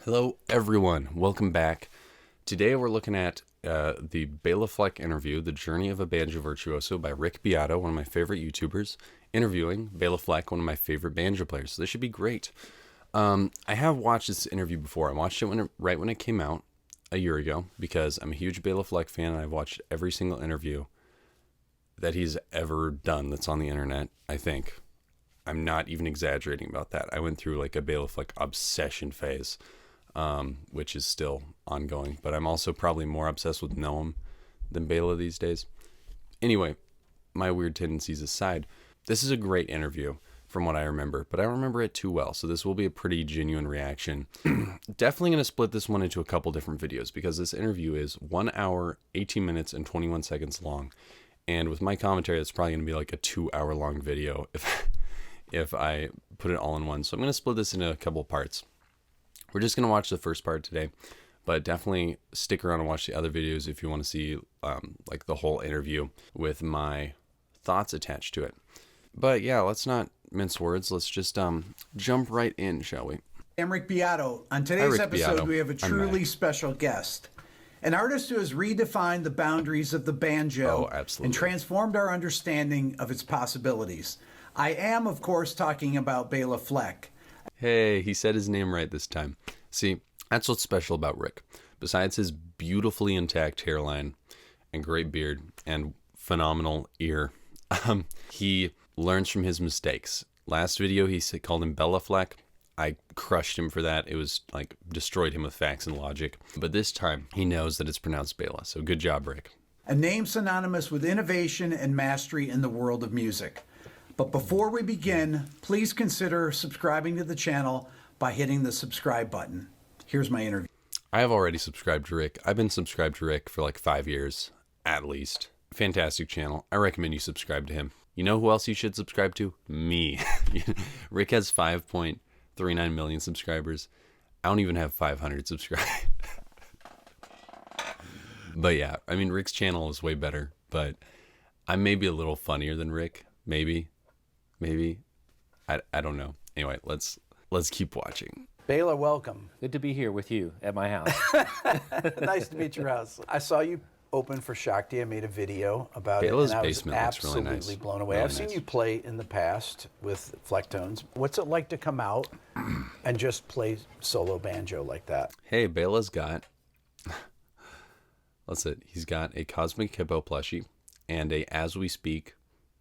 Hello, everyone. Welcome back. Today we're looking at the Bela Fleck interview, The Journey of a Banjo Virtuoso by Rick Beato, one of my favorite YouTubers, interviewing Bela Fleck, one of my favorite banjo players. So this should be great. I have watched this interview before. I watched it right when it came out a year ago because I'm a huge Bela Fleck fan and I've watched every single interview that he's ever done that's on the internet, I think. I'm not even exaggerating about that. I went through like a Bela Fleck obsession phase. Which is still ongoing, but I'm also probably more obsessed with Noam than Bela these days. Anyway, my weird tendencies aside, this is a great interview from what I remember, but I don't remember it too well, so this will be a pretty genuine reaction. Definitely going to split this one into a couple different videos because this interview is 1 hour, 18 minutes, and 21 seconds long, and with my commentary, it's probably going to be like a 2-hour long video if I put it all in one. So I'm going to split this into a couple parts. We're just going to watch the first part today, but definitely stick around and watch the other videos if you want to see like the whole interview with my thoughts attached to it. But yeah, let's not mince words. Let's just jump right in, shall we? I'm Rick Beato. On today's episode, we have a truly special guest. An artist who has redefined the boundaries of the banjo and transformed our understanding of its possibilities. I am, of course, talking about Bela Fleck. Hey, he said his name right this time. See, that's what's special about Rick. Besides his beautifully intact hairline and great beard and phenomenal ear, he learns from his mistakes. Last video, he called him Bela Fleck. I crushed him for that. It was like destroyed him with facts and logic. But this time, he knows that it's pronounced Bela. So good job, Rick. A name synonymous with innovation and mastery in the world of music. But before we begin, please consider subscribing to the channel by hitting the subscribe button. Here's my interview. I have already subscribed to Rick. I've been subscribed to Rick for like 5 years, at least. Fantastic channel. I recommend you subscribe to him. You know who else you should subscribe to? Me. Rick has 5.39 million subscribers. I don't even have 500 subscribers. But yeah, I mean, Rick's channel is way better, but I'm maybe a little funnier than Rick. Maybe. I don't know. Anyway, let's keep watching. Bela, welcome. Good to be here with you at my house. Nice to meet your house. I saw you open for Shakti. I made a video about Bela's it, and I was basement looks really nice. absolutely blown away. Really I've seen you play in the past with Flecktones. What's it like to come out and just play solo banjo like that? Hey, Bela's got, he's got a Cosmic Hippo plushie and a As We Speak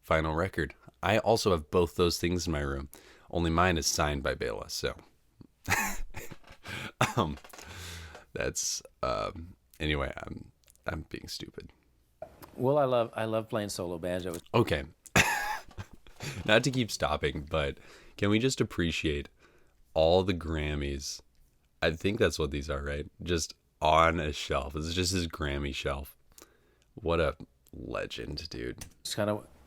vinyl record. I also have both those things in my room, only mine is signed by Bela, so that's anyway, I'm being stupid. Well, I love playing solo banjo. Okay. Not to keep stopping, but can we just appreciate all the Grammys? I think that's what these are, right? Just on a shelf. It's just his Grammy shelf. What a legend, dude.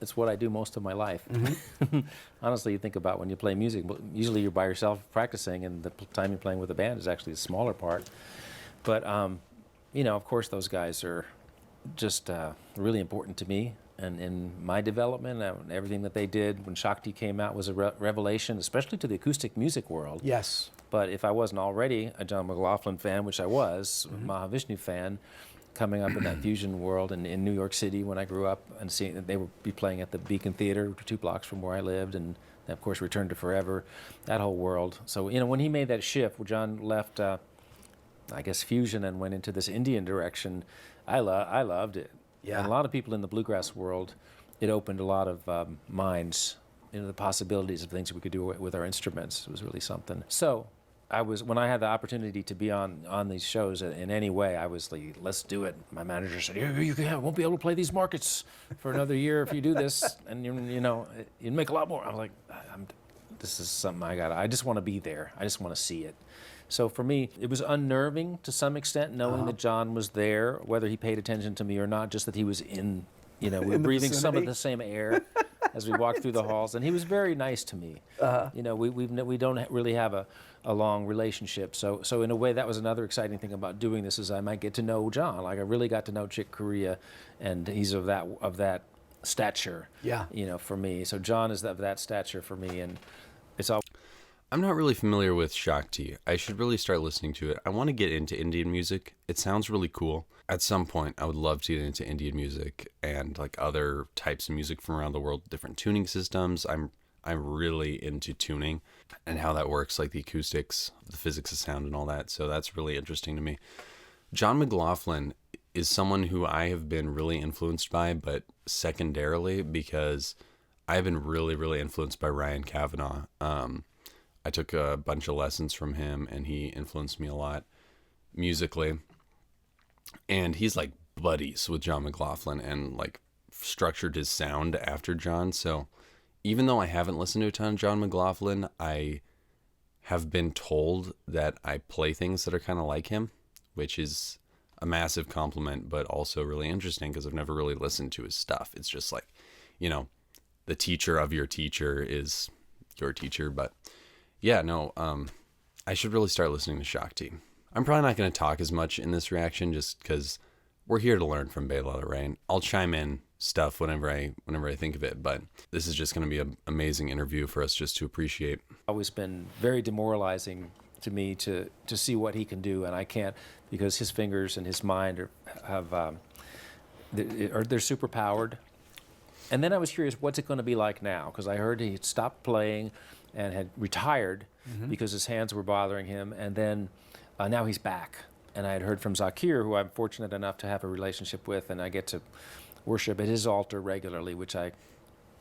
It's what I do most of my life. Mm-hmm. Honestly, you think about when you play music, usually you're by yourself practicing, and the time you're playing with a band is actually a smaller part. But, you know, of course, those guys are just really important to me and in my development. And everything that they did when Shakti came out was a revelation, especially to the acoustic music world. Yes. But if I wasn't already a John McLaughlin fan, which I was, Mahavishnu fan, coming up in that fusion world in New York City when I grew up, and seeing that they would be playing at the Beacon Theater 2 blocks from where I lived, and of course Return to Forever, that whole world. So, you know, when he made that shift, when John left, I guess, fusion and went into this Indian direction, I loved it. Yeah. And a lot of people in the bluegrass world, it opened a lot of minds into the possibilities of things we could do with our instruments. It was really something. So when I had the opportunity to be on these shows in any way, I was like, let's do it. My manager said, you won't be able to play these markets for another year if you do this, and you know, you'd make a lot more. I was like, this is something I just want to be there. I just want to see it. So for me, it was unnerving to some extent, knowing that John was there, whether he paid attention to me or not, just that he was in, you know, we were breathing some of the same air as we walked through the halls, and he was very nice to me. You know, we don't really have a long relationship, so in a way that was another exciting thing about doing this, is I might get to know John. Like I really got to know Chick Corea, and he's of that stature. Yeah. You know, for me. So John is of that stature for me, and it's all. I'm not really familiar with Shakti. I should really start listening to it. I want to get into Indian music. It sounds really cool. At some point, I would love to get into Indian music and like other types of music from around the world, different tuning systems. I'm really into tuning and how that works, like the acoustics, the physics of sound and all that. So that's really interesting to me. John McLaughlin is someone who I have been really influenced by, but secondarily because I've been really, really influenced by Ryan Kavanaugh. I took a bunch of lessons from him, and he influenced me a lot musically. And he's like buddies with John McLaughlin and like structured his sound after John. So even though I haven't listened to a ton of John McLaughlin, I have been told that I play things that are kind of like him, which is a massive compliment, but also really interesting because I've never really listened to his stuff. It's just like, you know, the teacher of your teacher is your teacher, but yeah, no, I should really start listening to Shakti. I'm probably not going to talk as much in this reaction just because we're here to learn from Bela, right? I'll chime in stuff whenever I think of it, but this is just going to be an amazing interview for us just to appreciate. Always been very demoralizing to me to see what he can do, and I can't because his fingers and his mind they're super powered. And then I was curious, what's it going to be like now? Because I heard he had stopped playing and had retired because his hands were bothering him, and then now he's back. And I had heard from Zakir, who I'm fortunate enough to have a relationship with, and I get to worship at his altar regularly, which I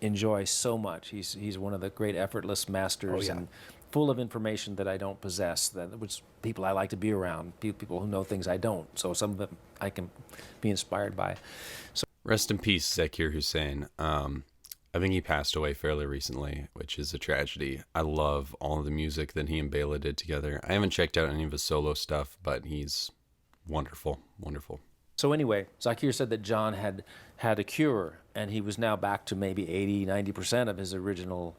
enjoy so much. He's one of the great effortless masters and full of information that I don't possess, which people I like to be around, people who know things I don't. So some of it I can be inspired by. So rest in peace, Zakir Hussain. I think he passed away fairly recently, which is a tragedy. I love all of the music that he and Bela did together. I haven't checked out any of his solo stuff, but he's wonderful, wonderful. So anyway, Zakir said that John had a cure, and he was now back to maybe 80-90% of his original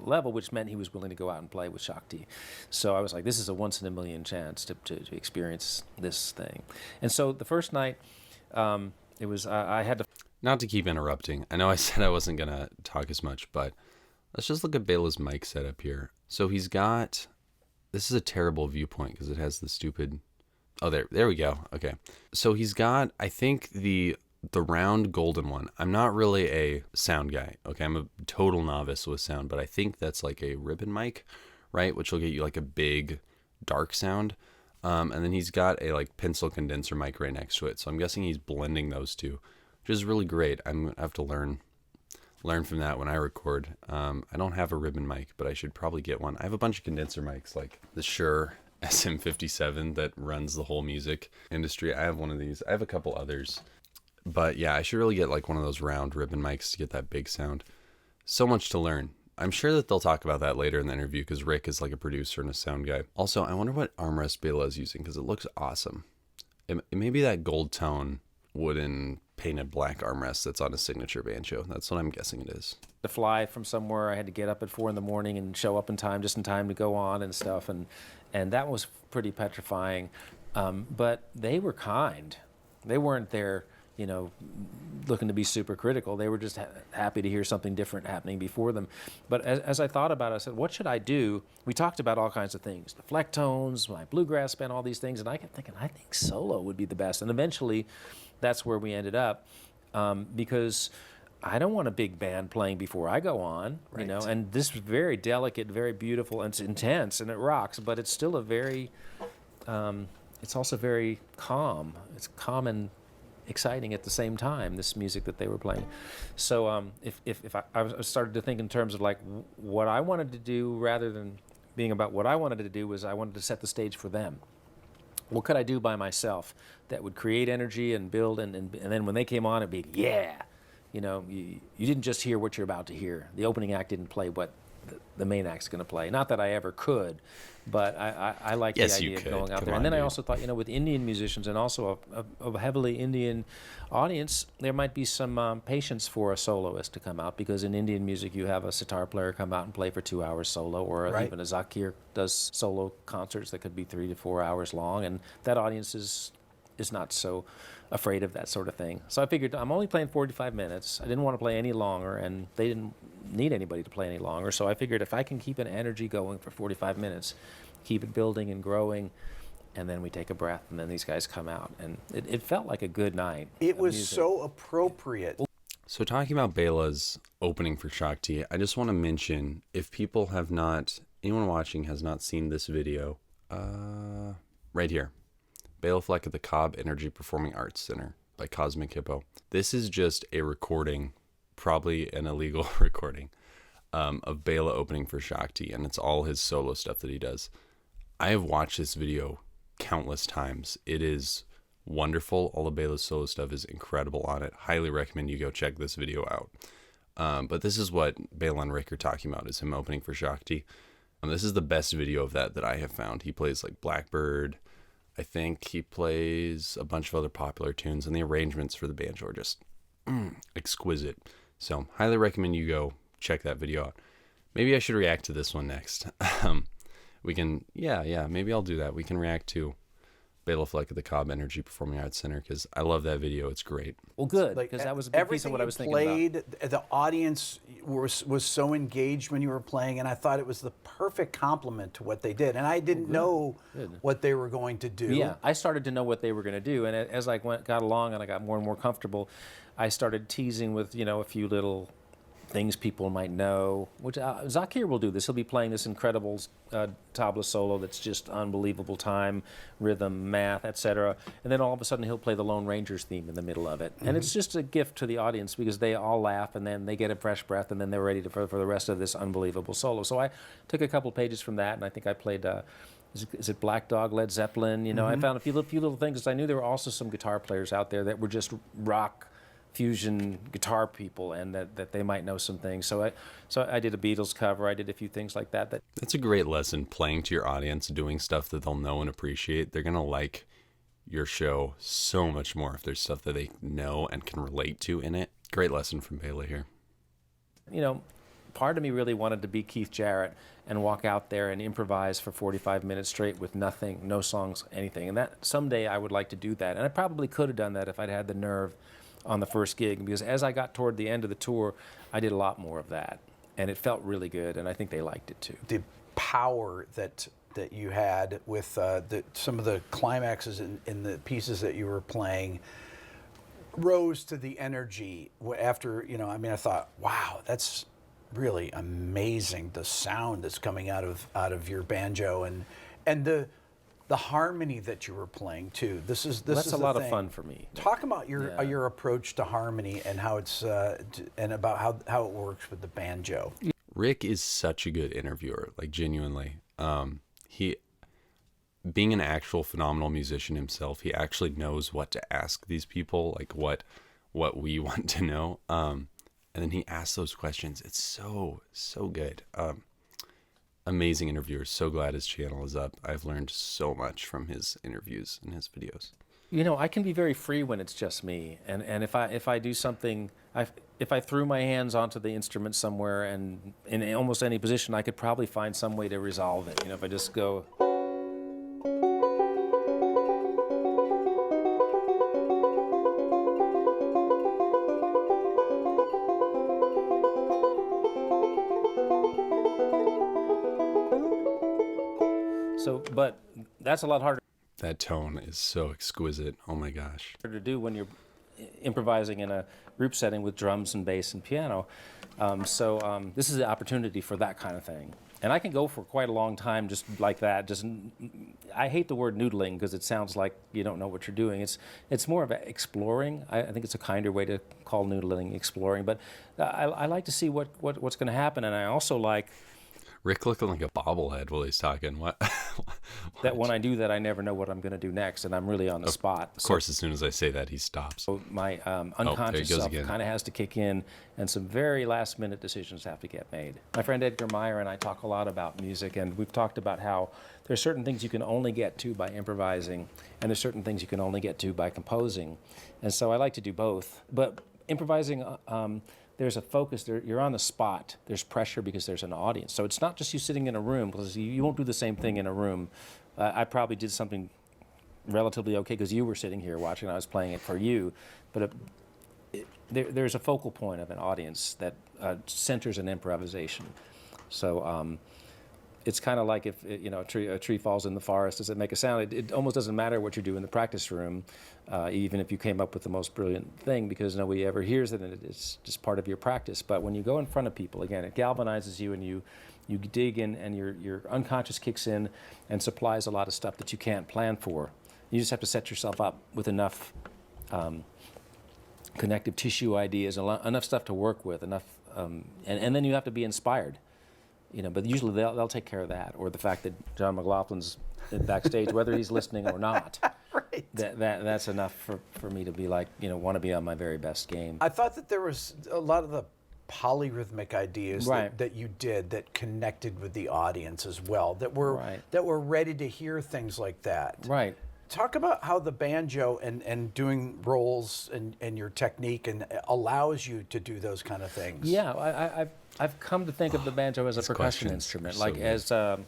level, which meant he was willing to go out and play with Shakti. So I was like, this is a once-in-a-million chance to experience this thing. And so the first night, it was I had to... Not to keep interrupting. I know I said I wasn't going to talk as much, but let's just look at Bela's mic setup here. So he's got... This is a terrible viewpoint because it has the stupid... Oh, there we go. Okay. So he's got, I think, the round golden one. I'm not really a sound guy. Okay, I'm a total novice with sound, but I think that's like a ribbon mic, right? Which will get you like a big, dark sound. And then he's got a like pencil condenser mic right next to it. So I'm guessing he's blending those two, which is really great. I'm going to have to learn from that when I record. I don't have a ribbon mic, but I should probably get one. I have a bunch of condenser mics, like the Shure SM57 that runs the whole music industry. I have one of these. I have a couple others. But yeah, I should really get like one of those round ribbon mics to get that big sound. So much to learn. I'm sure that they'll talk about that later in the interview because Rick is like a producer and a sound guy. Also, I wonder what armrest Bela is using because it looks awesome. It may be that gold tone wooden painted black armrest that's on a signature banjo. That's what I'm guessing it is. To fly from somewhere, I had to get up at 4 a.m. and show up in time, just in time to go on and stuff. And that was pretty petrifying. But they were kind. They weren't there, looking to be super critical. They were just happy to hear something different happening before them. But as I thought about it, I said, what should I do? We talked about all kinds of things, the Fleck tones, my bluegrass band, all these things. And I kept thinking, I think solo would be the best. And eventually, that's where we ended up because I don't want a big band playing before I go on, right. And this was very delicate, very beautiful, and it's intense, and it rocks, but it's still it's also very calm. It's calm and exciting at the same time, this music that they were playing. So if I started to think in terms of like what I wanted to do rather than being about what I wanted to do was I wanted to set the stage for them. What could I do by myself that would create energy and build and then when they came on, it'd be, yeah. You didn't just hear what you're about to hear. The opening act didn't play what the main act's going to play. Not that I ever could, but I like the idea of going out there. And then I also thought, with Indian musicians and also a heavily Indian audience, there might be some patience for a soloist to come out because in Indian music you have a sitar player come out and play for 2 hours solo, or right. even a Zakir does solo concerts that could be 3 to 4 hours long, and that audience is is not so afraid of that sort of thing. So I figured I'm only playing 45 minutes. I didn't want to play any longer, and they didn't need anybody to play any longer. So I figured if I can keep an energy going for 45 minutes, keep it building and growing, and then we take a breath, and then these guys come out. And it felt like a good night. It was so appropriate. So talking about Bela's opening for Shakti, I just want to mention, if people have not, anyone watching has not seen this video, right here, Bela Fleck at the Cobb Energy Performing Arts Center by Cosmic Hippo. This is just a recording, probably an illegal recording, of Bela opening for Shakti, and it's all his solo stuff that he does. I have watched this video countless times. It is wonderful. All of Bela's solo stuff is incredible on it. Highly recommend you go check this video out. But this is what Bela and Rick are talking about, is him opening for Shakti. This is the best video of that I have found. He plays like Blackbird. I think he plays a bunch of other popular tunes, and the arrangements for the banjo are just exquisite. So highly recommend you go check that video out. Maybe I should react to this one next. We can, maybe I'll do that. We can react to Bela Fleck at the Cobb Energy Performing Arts Center, because I love that video. It's great. Well, good, because that was a big piece of what I was thinking about. The audience was so engaged when you were playing, and I thought it was the perfect compliment to what they did. And I didn't know what they were going to do. Yeah, I started to know what they were going to do, and as I got along and I got more and more comfortable, I started teasing with, a few little things people might know, which Zakir will do this. He'll be playing this incredible tabla solo that's just unbelievable time, rhythm, math, etc. And then all of a sudden he'll play the Lone Ranger's theme in the middle of it. And it's just a gift to the audience, because they all laugh, and then they get a fresh breath, and then they're ready for the rest of this unbelievable solo. So I took a couple pages from that, and I think I played... is it Black Dog, Led Zeppelin? I found a few little things. I knew there were also some guitar players out there that were just rock fusion guitar people, and that they might know some things. So I did a Beatles cover. I did a few things like that. That's a great lesson, playing to your audience, doing stuff that they'll know and appreciate. They're going to like your show so much more if there's stuff that they know and can relate to in it. Great lesson from Bela here. Part of me really wanted to be Keith Jarrett and walk out there and improvise for 45 minutes straight with nothing, no songs, anything. And that someday I would like to do that. And I probably could have done that if I'd had the nerve on the first gig, because as I got toward the end of the tour, I did a lot more of that, and it felt really good, and I think they liked it too. The power that you had with some of the climaxes in the pieces that you were playing rose to the energy after, I thought, wow, that's really amazing, the sound that's coming out of your banjo, and the harmony that you were playing too. That's a lot of fun for me. Talk about your approach to harmony and how it's and about how it works with the banjo. Rick is such a good interviewer, like genuinely. He, being an actual phenomenal musician himself, he actually knows what to ask these people, like what we want to know. And then he asks those questions. It's so good. Amazing interviewer. So glad his channel is up. I've learned so much from his interviews and his videos. I can be very free when it's just me, and if I do something, if I threw my hands onto the instrument somewhere and in almost any position, I could probably find some way to resolve it. If I just go. But that's a lot harder. That tone is so exquisite. Oh my gosh. To do when you're improvising in a group setting with drums and bass and piano. This is an opportunity for that kind of thing. And I can go for quite a long time just like that. I hate the word noodling, because it sounds like you don't know what you're doing. It's more of exploring. I think it's a kinder way to call noodling exploring. But I like to see what's going to happen, and I also like. Rick looking like a bobblehead while he's talking. What? That when I do that, I never know what I'm going to do next, and I'm really on the spot. Of course, as soon as I say that, he stops. So my unconscious self kind of has to kick in, and some very last-minute decisions have to get made. My friend Edgar Meyer and I talk a lot about music, and we've talked about how there's certain things you can only get to by improvising, and there's certain things you can only get to by composing. And so I like to do both. But improvising... there's a focus there. You're on the spot. There's pressure because there's an audience. So it's not just you sitting in a room, because you won't do the same thing in a room. I probably did something relatively okay because you were sitting here watching. I was playing it for you, but there's a focal point of an audience that centers an improvisation. So it's kind of like if a tree falls in the forest. Does it make a sound? It almost doesn't matter what you do in the practice room, even if you came up with the most brilliant thing, because nobody ever hears it, and it's just part of your practice. But when you go in front of people, again, it galvanizes you, and you dig in, and your unconscious kicks in and supplies a lot of stuff that you can't plan for. You just have to set yourself up with enough connective tissue ideas, enough stuff to work with, enough, and then you have to be inspired. But usually they'll take care of that, or the fact that John McLaughlin's backstage, whether he's listening or not. Right. That's enough for me to be like, want to be on my very best game. I thought that there was a lot of the polyrhythmic ideas that you did that connected with the audience as well, that were ready to hear things like that. Right. Talk about how the banjo and doing rolls and your technique and allows you to do those kind of things. Yeah, I've come to think of the banjo as a percussion instrument, like as a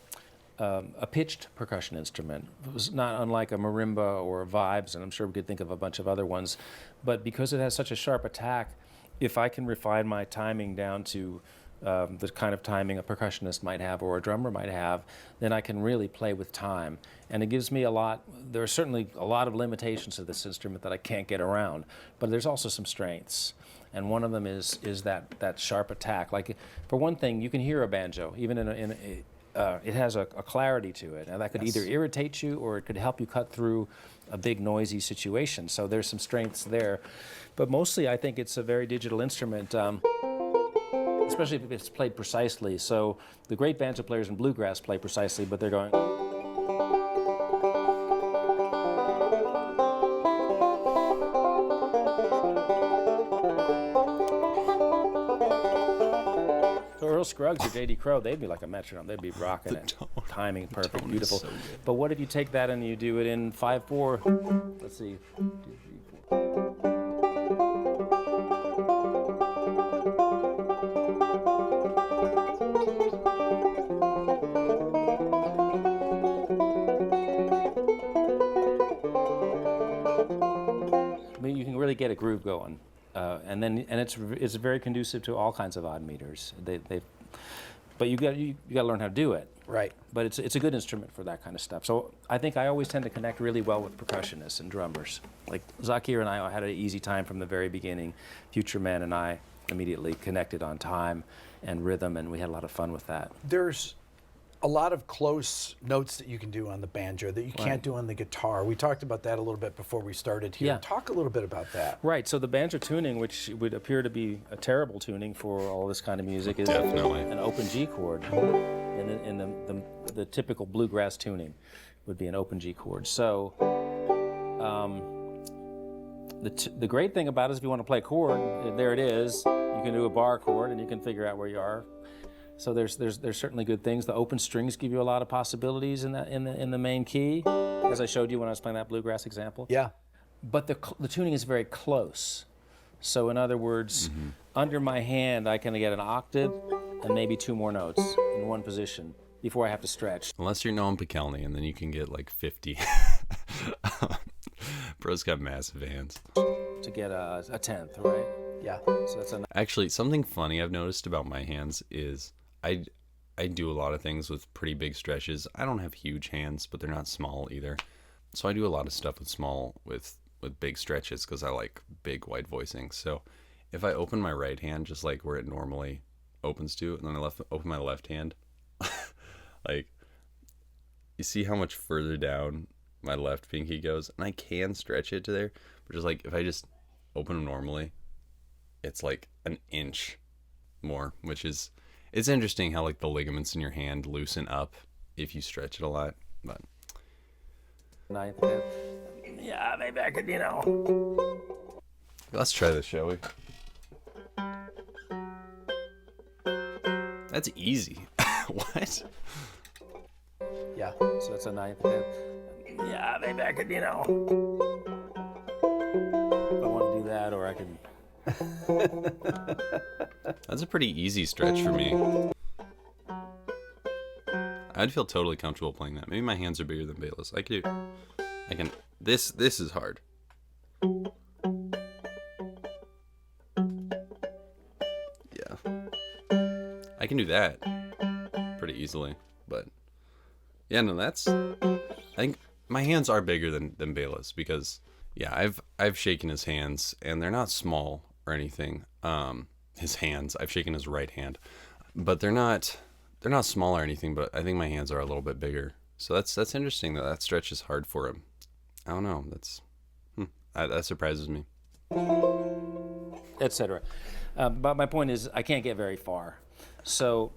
pitched percussion instrument. It was not unlike a marimba or vibes, and I'm sure we could think of a bunch of other ones. But because it has such a sharp attack, if I can refine my timing down to the kind of timing a percussionist might have or a drummer might have, then I can really play with time. And it gives me a lot. There are certainly a lot of limitations to this instrument that I can't get around, but there's also some strengths. And one of them is that sharp attack. Like, for one thing, you can hear a banjo, even it has a clarity to it, and that could either irritate you or it could help you cut through a big noisy situation. So there's some strengths there. But mostly I think it's a very digital instrument, especially if it's played precisely. So the great banjo players in bluegrass play precisely, but they're going... So Earl Scruggs or J.D. Crowe, they'd be like a metronome. They'd be rocking it. Timing perfect, beautiful. So but what if you take that and you do it in 5/4? Let's see. 2, 3, 4. You can really get a groove going, and it's very conducive to all kinds of odd meters. But you got to learn how to do it. Right. But it's a good instrument for that kind of stuff. So I think I always tend to connect really well with percussionists and drummers. Like Zakir and I had an easy time from the very beginning. Future Man and I immediately connected on time and rhythm, and we had a lot of fun with that. There's a lot of close notes that you can do on the banjo that you can't do on the guitar. We talked about that a little bit before we started here. Yeah. Talk a little bit about that. Right, so the banjo tuning, which would appear to be a terrible tuning for all this kind of music, is definitely an open G chord. And in the typical bluegrass tuning would be an open G chord. So the great thing about it is if you want to play a chord, there it is. You can do a bar chord and you can figure out where you are. So there's certainly good things. The open strings give you a lot of possibilities in the main key, as I showed you when I was playing that bluegrass example. Yeah. But the tuning is very close. So in other words, under my hand I can get an octave and maybe 2 more notes in one position before I have to stretch. Unless you're Noam Pikelny, and then you can get like 50. Bro's got massive hands. To get a 10th, right? Yeah. So that's Actually, something funny I've noticed about my hands is I do a lot of things with pretty big stretches. I don't have huge hands, but they're not small either. So I do a lot of stuff with big stretches because I like big wide voicing. So if I open my right hand just like where it normally opens to, and then I open my left hand, like, you see how much further down my left pinky goes, and I can stretch it to there, but just like if I just open them normally, it's like an inch more, which is, it's interesting how like the ligaments in your hand loosen up if you stretch it a lot. But yeah, maybe I could, let's try this, shall we? That's easy. What? Yeah. So that's a 9th. Yeah, maybe I could, if I want to do that, or I can. That's a pretty easy stretch for me. I'd feel totally comfortable playing that. Maybe my hands are bigger than Bela's. I can This is hard. Yeah. I can do that pretty easily, but yeah, no, that's, I think my hands are bigger than Bela's because yeah, I've shaken his hands and they're not small or anything. His hands, I've shaken his right hand, but they're not small or anything, but I think my hands are a little bit bigger. So that's interesting that stretch is hard for him. I don't know. That surprises me. Etc. But my point is, I can't get very far. So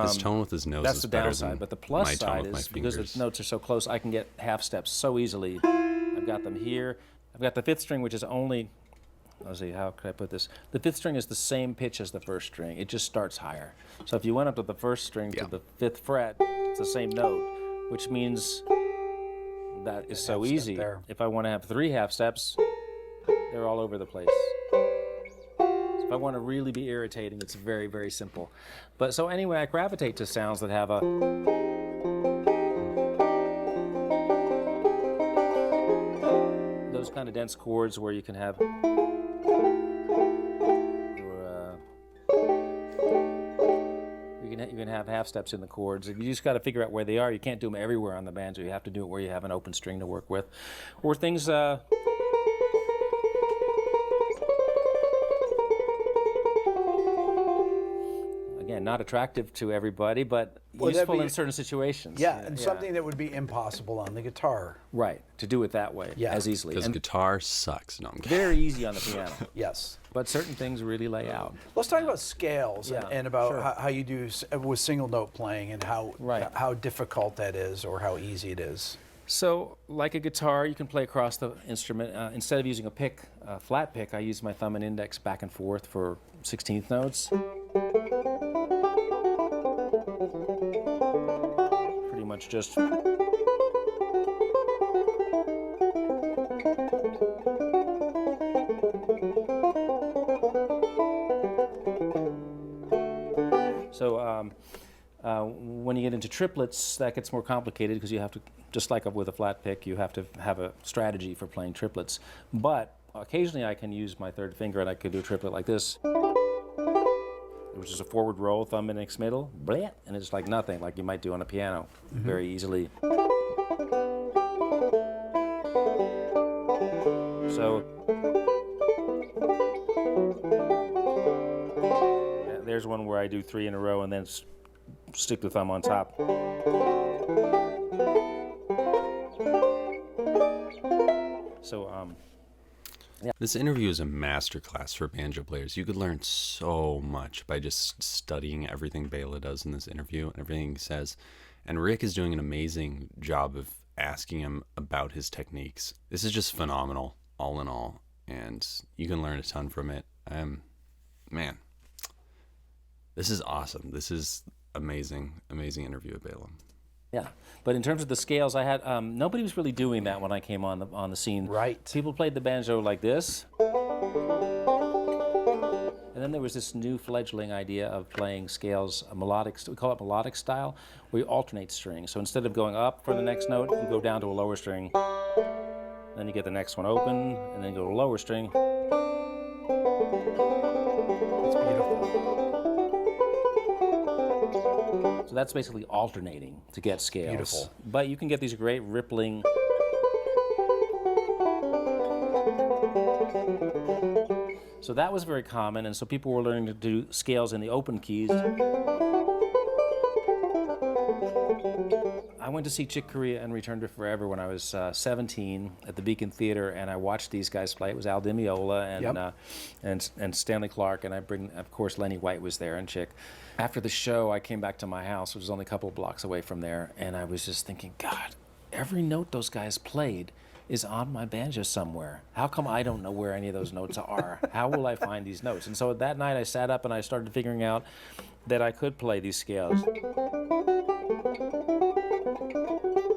his tone with his nose that's is the better downside. than But the plus side is because the notes are so close, I can get half steps so easily. I've got them here. I've got the fifth string, which is only, let's see, how could I put this? The fifth string is the same pitch as the first string. It just starts higher. So if you went up to the first string to the fifth fret, it's the same note, which means that is so easy. If I want to have 3 half steps, they're all over the place. So if I want to really be irritating, it's very, very simple. But so anyway, I gravitate to sounds that have a those kind of dense chords where you can have you can have half steps in the chords. You just got to figure out where they are. You can't do them everywhere on the banjo. You have to do it where you have an open string to work with, or things. Again, not attractive to everybody, but useful in certain situations. Yeah, and something that would be impossible on the guitar. Right, to do it that way, as easily. Because guitar sucks. No, I'm kidding. Very easy on the piano. Yes. But certain things really lay out. Let's talk about scales and about how you do with single note playing and how difficult that is or how easy it is. So, like a guitar, you can play across the instrument. Instead of using a pick, flat pick, I use my thumb and index back and forth for 16th notes. Pretty much just... So when you get into triplets, that gets more complicated because you have to, just like with a flat pick, you have to have a strategy for playing triplets. But occasionally I can use my third finger and I could do a triplet like this, which is a forward roll, thumb index middle, bleh, and it's like nothing, like you might do on a piano, very easily. So there's one where I do 3 in a row and then stick the thumb on top. So, yeah. This interview is a masterclass for banjo players. You could learn so much by just studying everything Bela does in this interview and everything he says. And Rick is doing an amazing job of asking him about his techniques. This is just phenomenal, all in all. And you can learn a ton from it. Man, this is awesome. This is amazing interview with Bela. Yeah, but in terms of the scales, I had nobody was really doing that when I came on the scene. Right. People played the banjo like this, and then there was this new fledgling idea of playing scales, a melodic. We call it melodic style, where you alternate strings. So instead of going up for the next note, you go down to a lower string. Then you get the next one open, and then you go to a lower string. It's beautiful. So that's basically alternating to get scales. Beautiful. But you can get these great rippling. So that was very common, and so people were learning to do scales in the open keys. I went to see Chick Corea and Return to Forever when I was 17 at the Beacon Theater, and I watched these guys play. It was Al Di Meola and Stanley Clarke, and of course, Lenny White was there and Chick. After the show, I came back to my house, which was only a couple of blocks away from there, and I was just thinking, God, every note those guys played is on my banjo somewhere. How come I don't know where any of those notes are? How will I find these notes? And so that night I sat up and I started figuring out that I could play these scales.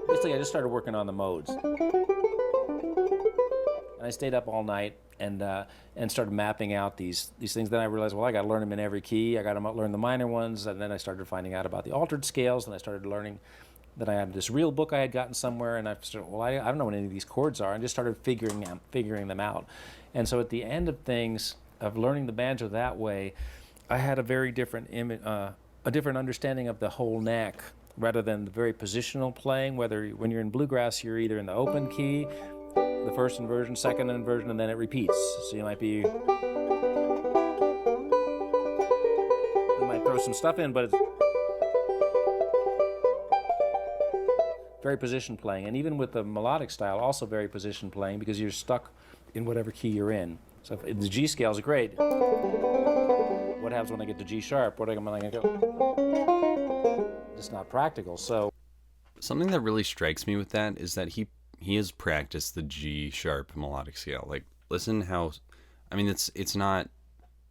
Basically, I just started working on the modes. And I stayed up all night and started mapping out these things. Then I realized, well, I got to learn them in every key. I got to learn the minor ones. And then I started finding out about the altered scales, and I started learning Then I had this real book I had gotten somewhere, and I started, well, I don't know what any of these chords are, and just started figuring them out. And so at the end of things, of learning the banjo that way, I had a very different a different understanding of the whole neck, rather than the very positional playing. Whether when you're in bluegrass, you're either in the open key, the first inversion, second inversion, and then it repeats. So you might throw some stuff in, but it's very position playing. And even with the melodic style, also very position playing, because you're stuck in whatever key you're in. So if the G scale is great. What happens when I get to G sharp? What am I going to go? It's not practical. So something that really strikes me with that is that he has practiced the G sharp melodic scale. Like, listen how, I mean, it's not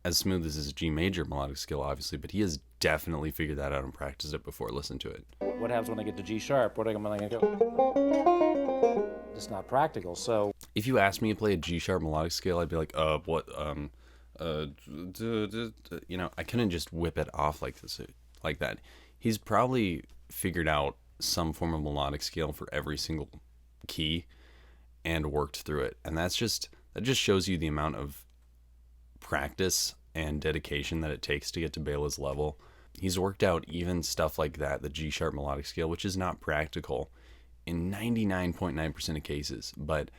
as smooth as his G major melodic scale, obviously, but he has definitely figured that out and practiced it before. Listen to it. What happens when I get to G sharp? What am I going to go? It's not practical. So if you asked me to play a G sharp melodic scale, I'd be like, what, you know, I couldn't just whip it off like that. He's probably figured out some form of melodic scale for every single key and worked through it. And that just shows you the amount of practice and dedication that it takes to get to Bela's level. He's worked out even stuff like that, the G sharp melodic scale, which is not practical in 99.9% of cases, but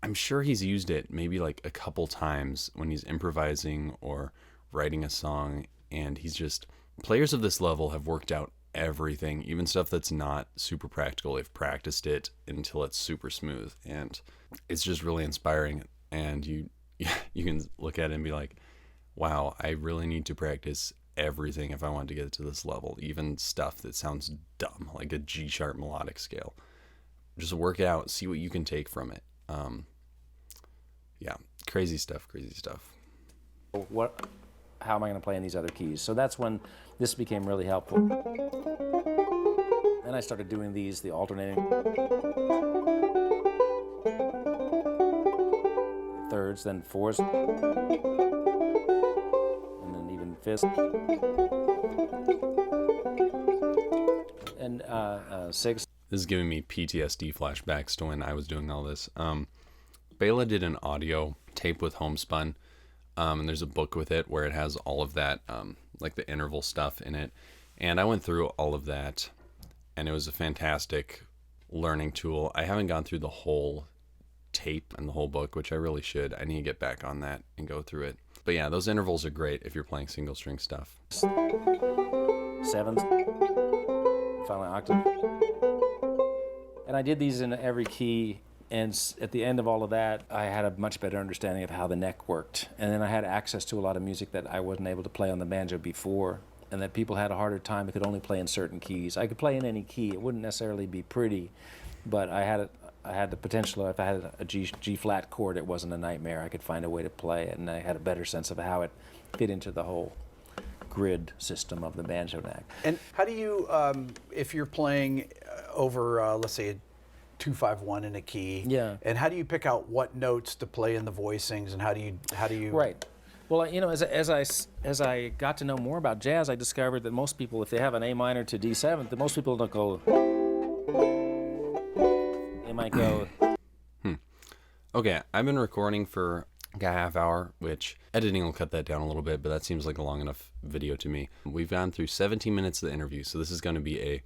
I'm sure he's used it maybe like a couple times when he's improvising or writing a song. And players of this level have worked out everything, even stuff that's not super practical. They've practiced it until it's super smooth, and it's just really inspiring. And you can look at it and be like, wow, I really need to practice everything if I want to get to this level, even stuff that sounds dumb, like a G sharp melodic scale. Just work it out, see what you can take from it. Yeah, crazy stuff. How am I going to play in these other keys? So that's when this became really helpful. Then I started doing the alternating thirds, then fourths, and then even fifths, and sixths. This is giving me PTSD flashbacks to when I was doing all this. Bela did an audio tape with Homespun, and there's a book with it where it has all of that, like the interval stuff in it. And I went through all of that, and it was a fantastic learning tool. I haven't gone through the whole tape and the whole book, which I really should. I need to get back on that and go through it. But yeah, those intervals are great if you're playing single string stuff. Sevenths, finally octave. And I did these in every key, and at the end of all of that, I had a much better understanding of how the neck worked. And then I had access to a lot of music that I wasn't able to play on the banjo before, and that people had a harder time. They could only play in certain keys. I could play in any key. It wouldn't necessarily be pretty, but I had the potential. If I had a G flat chord, it wasn't a nightmare. I could find a way to play it, and I had a better sense of how it fit into the whole grid system of the banjo neck. And how do you, if you're playing over, let's say, a 2-5-1 in a key, yeah, and how do you pick out what notes to play in the voicings, and how do you? Right. Well, you know, as I got to know more about jazz, I discovered that most people, if they have an A minor to D7, that most people don't go. They might go. Okay, I've been recording for like a half hour, which editing will cut that down a little bit, but that seems like a long enough video to me. We've gone through 17 minutes of the interview, so this is going to be a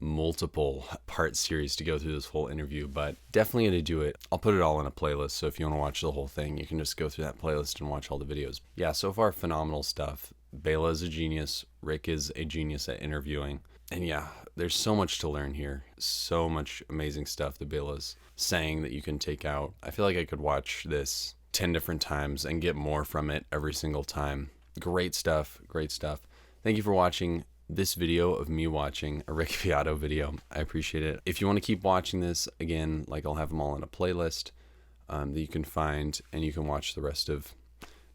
multiple part series to go through this whole interview, but definitely going to do it. I'll put it all in a playlist, so if you want to watch the whole thing, you can just go through that playlist and watch all the videos. Yeah, so far, phenomenal stuff. Bela is a genius. Rick is a genius at interviewing. And yeah, there's so much to learn here. So much amazing stuff that Bela's saying that you can take out. I feel like I could watch this 10 different times and get more from it every single time. Great stuff. Great stuff. Thank you for watching this video of me watching a Rick Beato video. I appreciate it. If you want to keep watching this, again, like I'll have them all in a playlist that you can find, and you can watch the rest of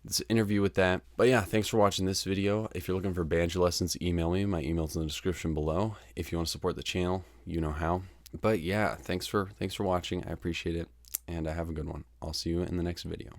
this interview with that. But yeah, thanks for watching this video. If you're looking for banjo lessons, email me. My email's in the description below. If you want to support the channel, you know how. But yeah, thanks for watching. I appreciate it, and have a good one. I'll see you in the next video.